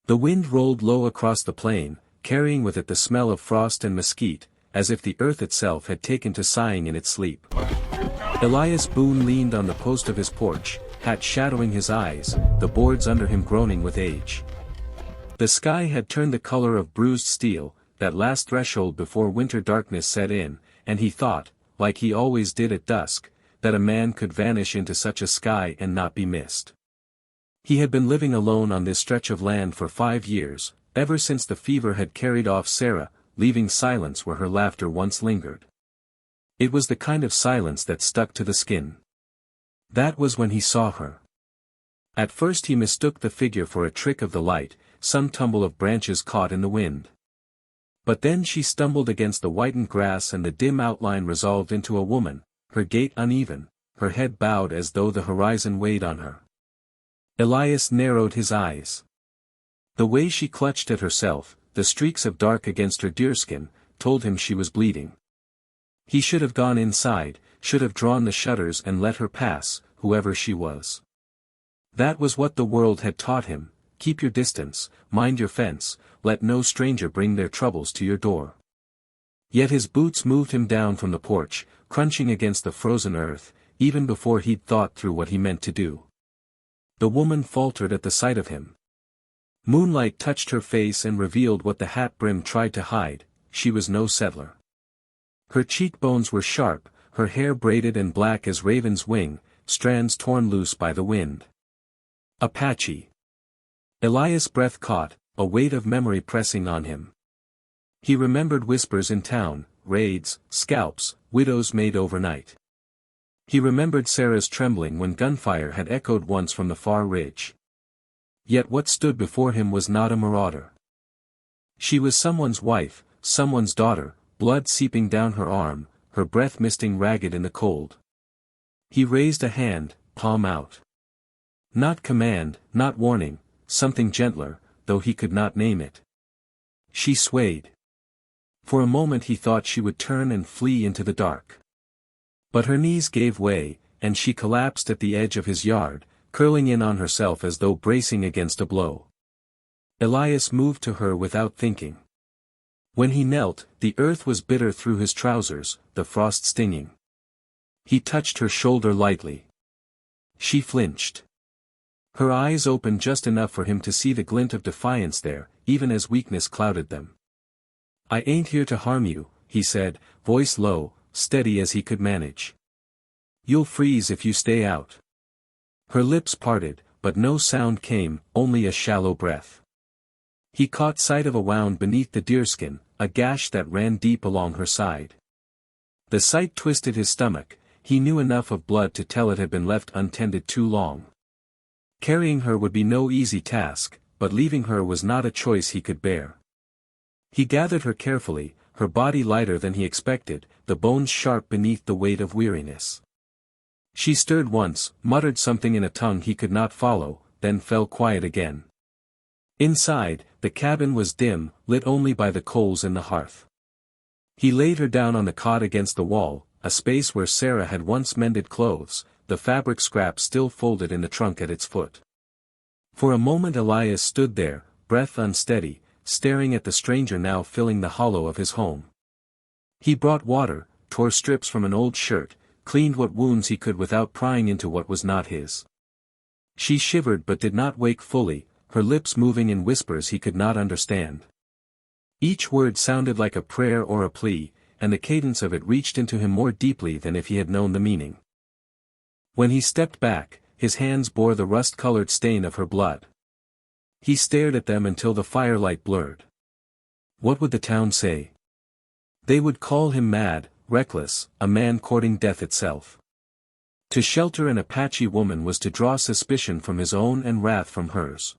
The wind rolled low across the plain, carrying with it the smell of frost and mesquite, as if the earth itself had taken to sighing in its sleep. Elias Boone leaned on the post of his porch, hat shadowing his eyes, the boards under him groaning with age. The sky had turned the color of bruised steel, that last threshold before winter darkness set in, and he thought, like he always did at dusk, that a man could vanish into such a sky and not be missed. He had been living alone on this stretch of land for 5 years, ever since the fever had carried off Sarah, leaving silence where her laughter once lingered. It was the kind of silence that stuck to the skin. That was when he saw her. At first he mistook the figure for a trick of the light, some tumble of branches caught in the wind. But then she stumbled against the whitened grass and the dim outline resolved into a woman, her gait uneven, her head bowed as though the horizon weighed on her. Elias narrowed his eyes. The way she clutched at herself, the streaks of dark against her deerskin, told him she was bleeding. He should have gone inside, should have drawn the shutters and let her pass, whoever she was. That was what the world had taught him: keep your distance, mind your fence, let no stranger bring their troubles to your door. Yet his boots moved him down from the porch, crunching against the frozen earth, even before he'd thought through what he meant to do. The woman faltered at the sight of him. Moonlight touched her face and revealed what the hat brim tried to hide: she was no settler. Her cheekbones were sharp, her hair braided and black as raven's wing, strands torn loose by the wind. Apache. Elias' breath caught, a weight of memory pressing on him. He remembered whispers in town, raids, scalps, widows made overnight. He remembered Sarah's trembling when gunfire had echoed once from the far ridge. Yet what stood before him was not a marauder. She was someone's wife, someone's daughter, blood seeping down her arm, her breath misting ragged in the cold. He raised a hand, palm out. Not command, not warning, something gentler, though he could not name it. She swayed. For a moment he thought she would turn and flee into the dark. But her knees gave way, and she collapsed at the edge of his yard, curling in on herself as though bracing against a blow. Elias moved to her without thinking. When he knelt, the earth was bitter through his trousers, the frost stinging. He touched her shoulder lightly. She flinched. Her eyes opened just enough for him to see the glint of defiance there, even as weakness clouded them. "I ain't here to harm you," he said, voice low, steady as he could manage. "You'll freeze if you stay out." Her lips parted, but no sound came, only a shallow breath. He caught sight of a wound beneath the deerskin, a gash that ran deep along her side. The sight twisted his stomach. He knew enough of blood to tell it had been left untended too long. Carrying her would be no easy task, but leaving her was not a choice he could bear. He gathered her carefully, her body lighter than he expected, the bones sharp beneath the weight of weariness. She stirred once, muttered something in a tongue he could not follow, then fell quiet again. Inside, the cabin was dim, lit only by the coals in the hearth. He laid her down on the cot against the wall, a space where Sarah had once mended clothes, the fabric scrap still folded in the trunk at its foot. For a moment Elias stood there, breath unsteady, staring at the stranger now filling the hollow of his home. He brought water, tore strips from an old shirt, cleaned what wounds he could without prying into what was not his. She shivered but did not wake fully, her lips moving in whispers he could not understand. Each word sounded like a prayer or a plea, and the cadence of it reached into him more deeply than if he had known the meaning. When he stepped back, his hands bore the rust-colored stain of her blood. He stared at them until the firelight blurred. What would the town say? They would call him mad, reckless, a man courting death itself. To shelter an Apache woman was to draw suspicion from his own and wrath from hers.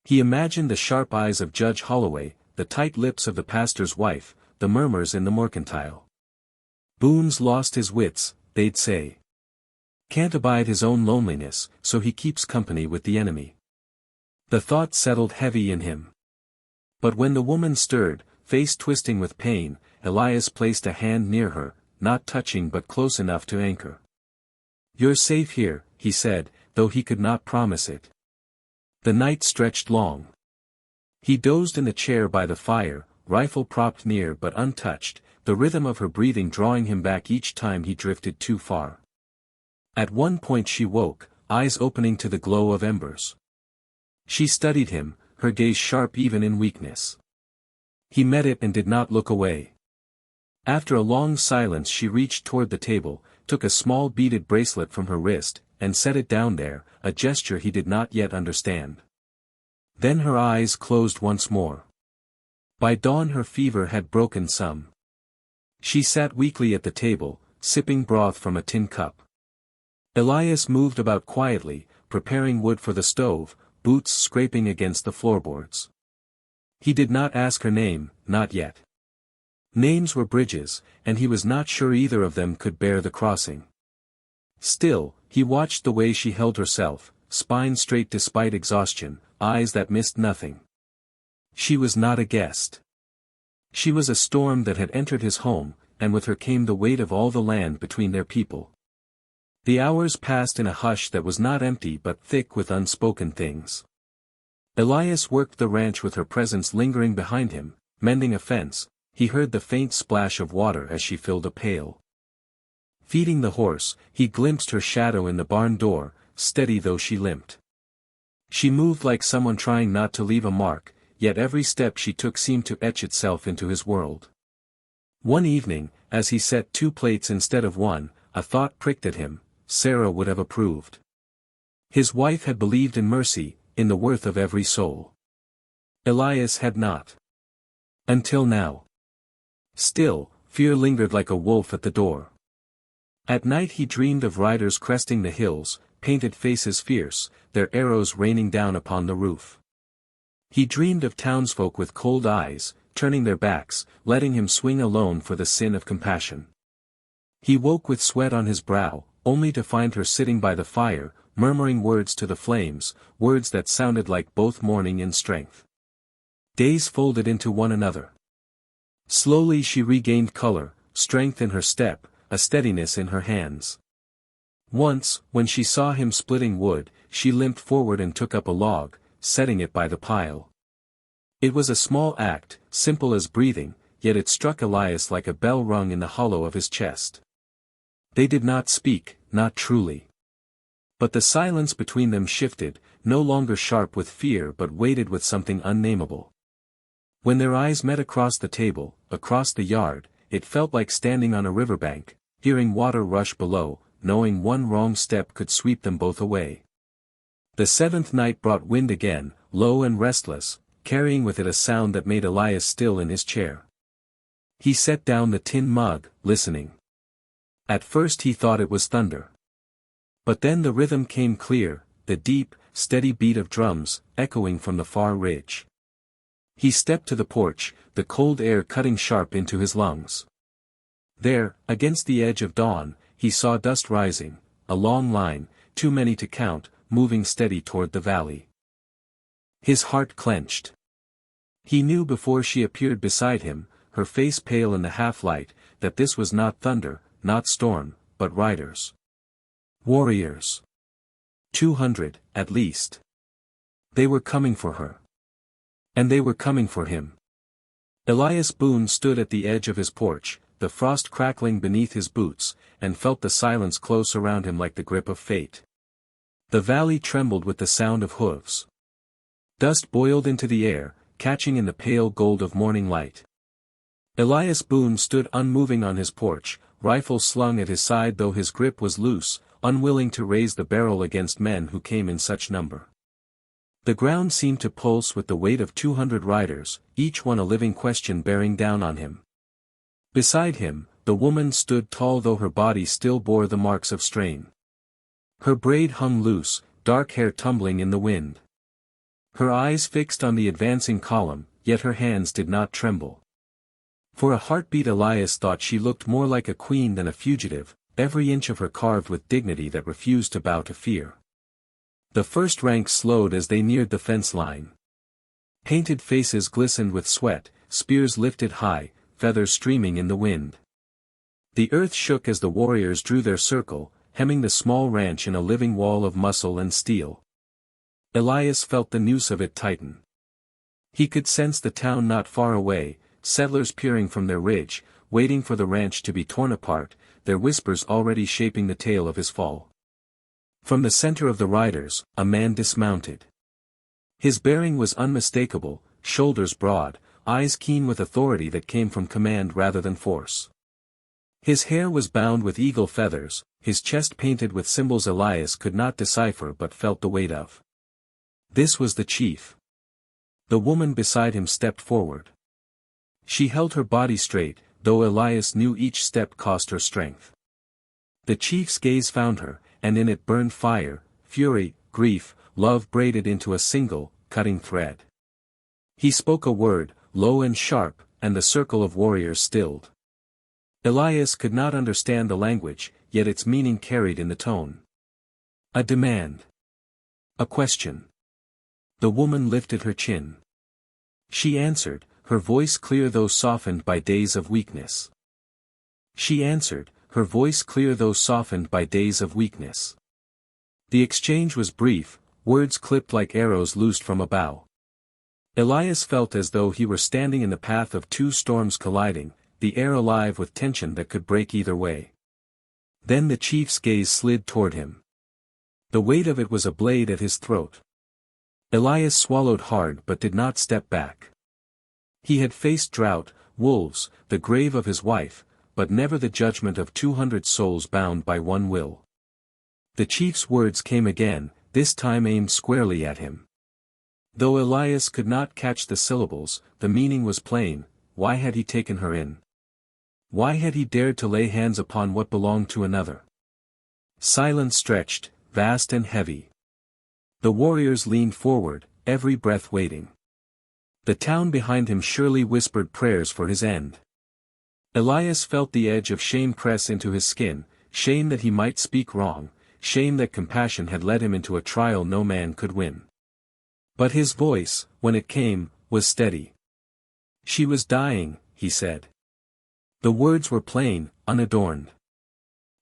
He imagined the sharp eyes of Judge Holloway, the tight lips of the pastor's wife, the murmurs in the mercantile. "Boone's lost his wits," they'd say. "Can't abide his own loneliness, so he keeps company with the enemy." The thought settled heavy in him. But when the woman stirred, face twisting with pain, Elias placed a hand near her, not touching but close enough to anchor. "You're safe here," he said, though he could not promise it. The night stretched long. He dozed in the chair by the fire, rifle propped near but untouched, the rhythm of her breathing drawing him back each time he drifted too far. At one point she woke, eyes opening to the glow of embers. She studied him, her gaze sharp even in weakness. He met it and did not look away. After a long silence she reached toward the table, took a small beaded bracelet from her wrist, and set it down there, a gesture he did not yet understand. Then her eyes closed once more. By dawn her fever had broken some. She sat weakly at the table, sipping broth from a tin cup. Elias moved about quietly, preparing wood for the stove, boots scraping against the floorboards. He did not ask her name, not yet. Names were bridges, and he was not sure either of them could bear the crossing. Still, he watched the way she held herself, spine straight despite exhaustion, eyes that missed nothing. She was not a guest. She was a storm that had entered his home, and with her came the weight of all the land between their people. The hours passed in a hush that was not empty but thick with unspoken things. Elias worked the ranch with her presence lingering behind him, mending a fence. He heard the faint splash of water as she filled a pail. Feeding the horse, he glimpsed her shadow in the barn door, steady though she limped. She moved like someone trying not to leave a mark, yet every step she took seemed to etch itself into his world. One evening, as he set 2 plates instead of 1, a thought pricked at him. Sarah would have approved. His wife had believed in mercy, in the worth of every soul. Elias had not. Until now. Still, fear lingered like a wolf at the door. At night he dreamed of riders cresting the hills, painted faces fierce, their arrows raining down upon the roof. He dreamed of townsfolk with cold eyes, turning their backs, letting him swing alone for the sin of compassion. He woke with sweat on his brow, only to find her sitting by the fire, murmuring words to the flames, words that sounded like both mourning and strength. Days folded into one another. Slowly she regained color, strength in her step, a steadiness in her hands. Once, when she saw him splitting wood, she limped forward and took up a log, setting it by the pile. It was a small act, simple as breathing, yet it struck Elias like a bell rung in the hollow of his chest. They did not speak, not truly. But the silence between them shifted, no longer sharp with fear but weighted with something unnameable. When their eyes met across the table, across the yard, it felt like standing on a riverbank, hearing water rush below, knowing one wrong step could sweep them both away. The 7th night brought wind again, low and restless, carrying with it a sound that made Elias still in his chair. He set down the tin mug, listening. At first he thought it was thunder. But then the rhythm came clear, the deep, steady beat of drums, echoing from the far ridge. He stepped to the porch, the cold air cutting sharp into his lungs. There, against the edge of dawn, he saw dust rising, a long line, too many to count, moving steady toward the valley. His heart clenched. He knew before she appeared beside him, her face pale in the half-light, that this was not thunder, not storm, but riders. Warriors. 200, at least. They were coming for her. And they were coming for him. Elias Boone stood at the edge of his porch, the frost crackling beneath his boots, and felt the silence close around him like the grip of fate. The valley trembled with the sound of hooves. Dust boiled into the air, catching in the pale gold of morning light. Elias Boone stood unmoving on his porch, rifle slung at his side though his grip was loose, unwilling to raise the barrel against men who came in such number. The ground seemed to pulse with the weight of 200 riders, each one a living question bearing down on him. Beside him, the woman stood tall though her body still bore the marks of strain. Her braid hung loose, dark hair tumbling in the wind. Her eyes fixed on the advancing column, yet her hands did not tremble. For a heartbeat Elias thought she looked more like a queen than a fugitive, every inch of her carved with dignity that refused to bow to fear. The first rank slowed as they neared the fence line. Painted faces glistened with sweat, spears lifted high, feathers streaming in the wind. The earth shook as the warriors drew their circle, hemming the small ranch in a living wall of muscle and steel. Elias felt the noose of it tighten. He could sense the town not far away, settlers peering from their ridge, waiting for the ranch to be torn apart, their whispers already shaping the tale of his fall. From the center of the riders, a man dismounted. His bearing was unmistakable, shoulders broad, eyes keen with authority that came from command rather than force. His hair was bound with eagle feathers, his chest painted with symbols Elias could not decipher but felt the weight of. This was the chief. The woman beside him stepped forward. She held her body straight, though Elias knew each step cost her strength. The chief's gaze found her, and in it burned fire, fury, grief, love braided into a single, cutting thread. He spoke a word, low and sharp, and the circle of warriors stilled. Elias could not understand the language, yet its meaning carried in the tone. A demand. A question. The woman lifted her chin. She answered, her voice clear though softened by days of weakness. She answered, her voice clear though softened by days of weakness. The exchange was brief, words clipped like arrows loosed from a bow. Elias felt as though he were standing in the path of two storms colliding, the air alive with tension that could break either way. Then the chief's gaze slid toward him. The weight of it was a blade at his throat. Elias swallowed hard but did not step back. He had faced drought, wolves, the grave of his wife, but never the judgment of 200 souls bound by one will. The chief's words came again, this time aimed squarely at him. Though Elias could not catch the syllables, the meaning was plain. Why had he taken her in? Why had he dared to lay hands upon what belonged to another? Silence stretched, vast and heavy. The warriors leaned forward, every breath waiting. The town behind him surely whispered prayers for his end. Elias felt the edge of shame press into his skin, shame that he might speak wrong, shame that compassion had led him into a trial no man could win. But his voice, when it came, was steady. She was dying, he said. The words were plain, unadorned.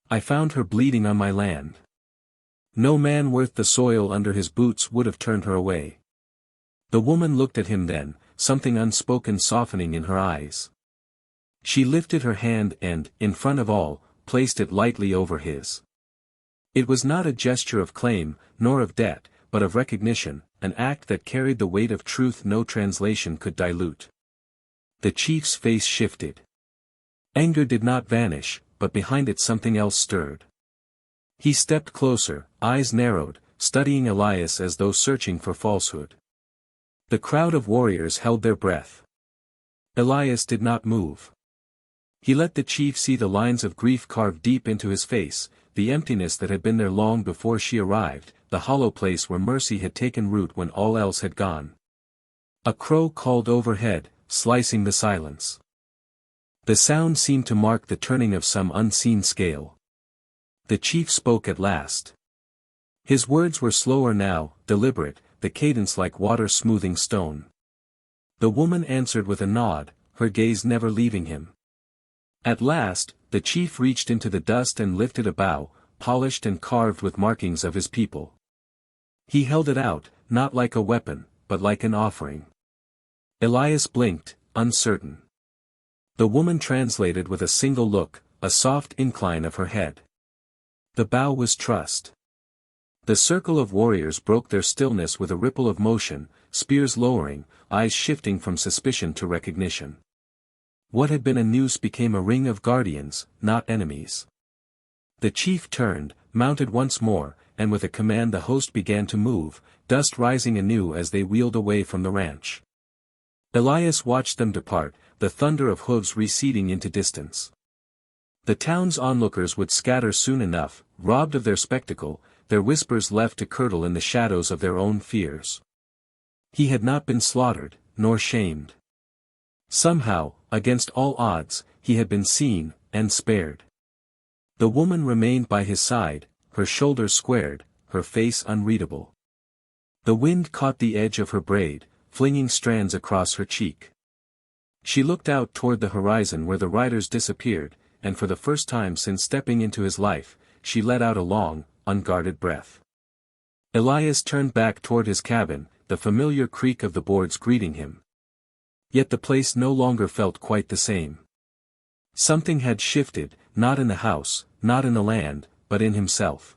I found her bleeding on my land. No man worth the soil under his boots would have turned her away. The woman looked at him then, something unspoken softening in her eyes. She lifted her hand and, in front of all, placed it lightly over his. It was not a gesture of claim, nor of debt, but of recognition, an act that carried the weight of truth no translation could dilute. The chief's face shifted. Anger did not vanish, but behind it something else stirred. He stepped closer, eyes narrowed, studying Elias as though searching for falsehood. The crowd of warriors held their breath. Elias did not move. He let the chief see the lines of grief carved deep into his face, the emptiness that had been there long before she arrived, the hollow place where mercy had taken root when all else had gone. A crow called overhead, slicing the silence. The sound seemed to mark the turning of some unseen scale. The chief spoke at last. His words were slower now, deliberate, the cadence like water smoothing stone. The woman answered with a nod, her gaze never leaving him. At last, the chief reached into the dust and lifted a bow, polished and carved with markings of his people. He held it out, not like a weapon, but like an offering. Elias blinked, uncertain. The woman translated with a single look, a soft incline of her head. The bow was trust. The circle of warriors broke their stillness with a ripple of motion, spears lowering, eyes shifting from suspicion to recognition. What had been a noose became a ring of guardians, not enemies. The chief turned, mounted once more, and with a command the host began to move, dust rising anew as they wheeled away from the ranch. Elias watched them depart, the thunder of hooves receding into distance. The town's onlookers would scatter soon enough, robbed of their spectacle, their whispers left to curdle in the shadows of their own fears. He had not been slaughtered, nor shamed. Somehow, against all odds, he had been seen, and spared. The woman remained by his side, her shoulders squared, her face unreadable. The wind caught the edge of her braid, flinging strands across her cheek. She looked out toward the horizon where the riders disappeared, and for the first time since stepping into his life, she let out a long, unguarded breath. Elias turned back toward his cabin, the familiar creak of the boards greeting him. Yet the place no longer felt quite the same. Something had shifted, not in the house, not in the land, but in himself.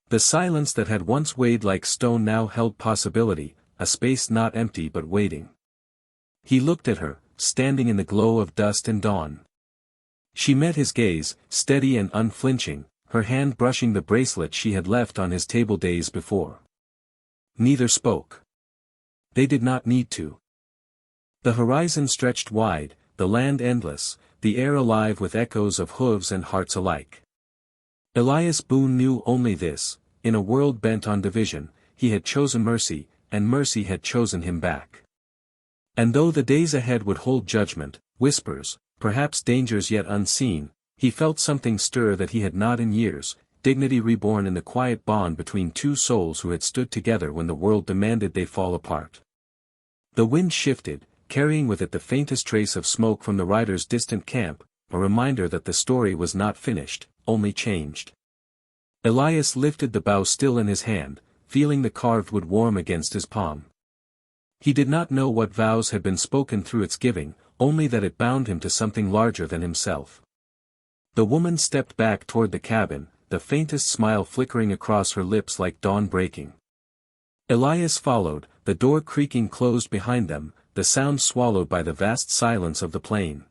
The silence that had once weighed like stone now held possibility, a space not empty but waiting. He looked at her, standing in the glow of dusk and dawn. She met his gaze, steady and unflinching, her hand brushing the bracelet she had left on his table days before. Neither spoke. They did not need to. The horizon stretched wide, the land endless, the air alive with echoes of hooves and hearts alike. Elias Boone knew only this: in a world bent on division, he had chosen mercy, and mercy had chosen him back. And though the days ahead would hold judgment, whispers, perhaps dangers yet unseen, he felt something stir that he had not in years, dignity reborn in the quiet bond between two souls who had stood together when the world demanded they fall apart. The wind shifted, carrying with it the faintest trace of smoke from the rider's distant camp, a reminder that the story was not finished, only changed. Elias lifted the bow still in his hand, feeling the carved wood warm against his palm. He did not know what vows had been spoken through its giving, only that it bound him to something larger than himself. The woman stepped back toward the cabin, the faintest smile flickering across her lips like dawn breaking. Elias followed, the door creaking closed behind them, the sound swallowed by the vast silence of the plain.